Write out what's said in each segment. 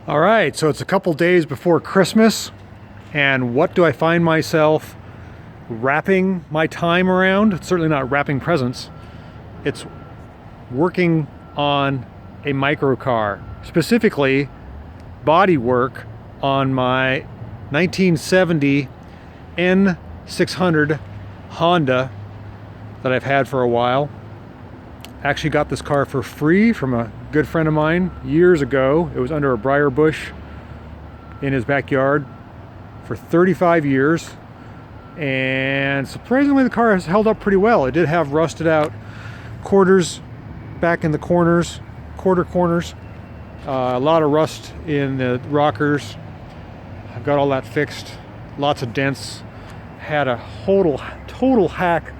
All right, so it's a couple days before Christmas, and what do I find myself wrapping my time around? It's certainly not wrapping presents. It's working on a microcar, specifically Bodywork on my 1970 N600 Honda that I've had for a while. Actually got this car for free from a good friend of mine years ago. It was under a briar bush in his backyard for 35 years, and surprisingly the car has held up pretty well. It did have rusted out quarters back in the corners, quarter corners, a lot of rust in the rockers. I've got all that fixed, lots of dents. Had a total hack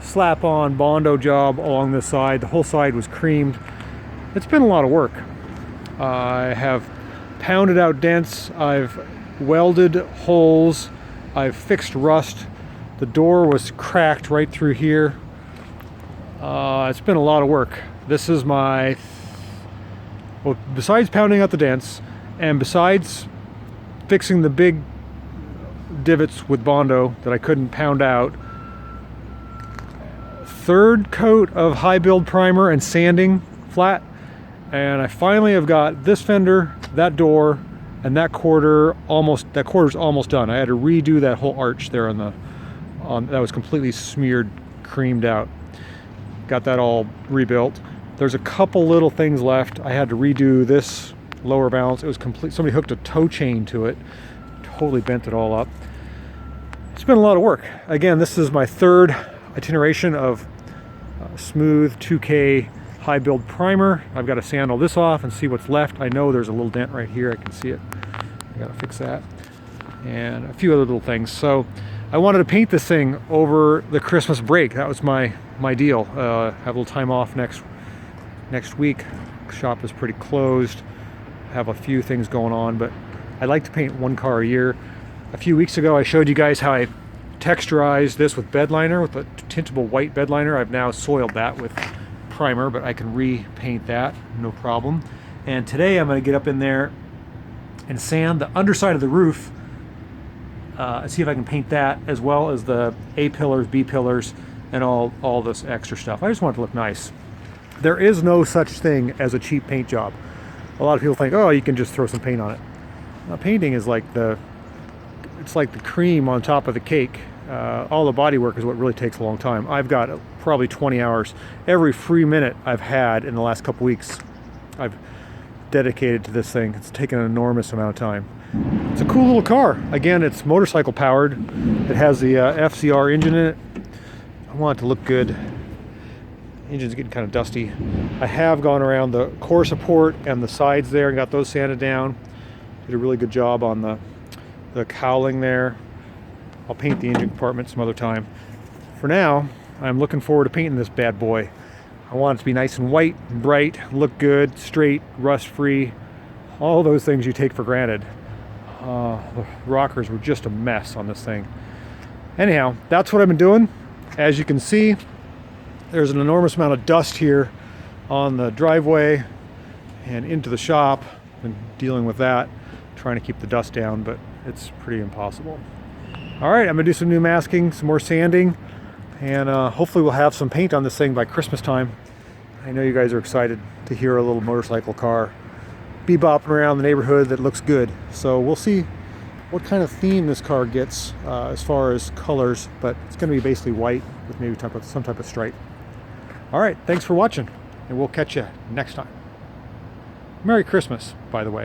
slap-on Bondo job along this side. The whole side was creamed. It's been a lot of work. I have pounded out dents, I've welded holes, I've fixed rust. The door was cracked right through here. It's been a lot of work. This is my, well, besides pounding out the dents and besides fixing the big divots with Bondo that I couldn't pound out, third coat of high build primer and sanding flat, and I finally have got this fender, that door, and that quarter's almost done. I had to redo that whole arch there that was completely smeared, creamed out. Got that all rebuilt. There's a couple little things left. I had to redo this lower balance. It was complete. Somebody hooked a tow chain to it, totally bent it all up. It's been a lot of work. Again, this is my third iteration of smooth 2K high build primer. I've got to sand all this off and see what's left. I know there's a little dent right here. I can see it. I got to fix that. And a few other little things. So I wanted to paint this thing over the Christmas break. That was my deal. Have a little time off next week. Shop is pretty closed. Have a few things going on, but I like to paint one car a year. A few weeks ago I showed you guys how I texturized this with bed liner, with a tintable white bed liner. I've now soiled that with primer, but I can repaint that, no problem. And today I'm going to get up in there and sand the underside of the roof, see if I can paint that, as well as the A pillars, B pillars, and all this extra stuff. I just want it to look nice. There is no such thing as a cheap paint job. A lot of people think, oh, you can just throw some paint on it. Painting is like it's like the cream on top of the cake. All the body work is what really takes a long time. I've got probably 20 hours. Every free minute I've had in the last couple weeks, I've dedicated to this thing. It's taken an enormous amount of time. It's a cool little car. Again, it's motorcycle powered. It has the FCR engine in it. I want it to look good. Engine's getting kind of dusty. I have gone around the core support and the sides there and got those sanded down. Did a really good job on the cowling there. I'll paint the engine compartment some other time. For now, I'm looking forward to painting this bad boy. I want it to be nice and white, and bright, look good, straight, rust-free, all those things you take for granted. The rockers were just a mess on this thing. Anyhow, that's what I've been doing. As you can see, there's an enormous amount of dust here on the driveway and into the shop. Been dealing with that, trying to keep the dust down, but it's pretty impossible. All right, I'm gonna do some new masking, some more sanding, and hopefully we'll have some paint on this thing by Christmas time. I know you guys are excited to hear a little motorcycle car bebopping around the neighborhood that looks good. So we'll see what kind of theme this car gets as far as colors, but it's gonna be basically white with maybe some type of stripe. All right, thanks for watching, and we'll catch you next time. Merry Christmas, by the way.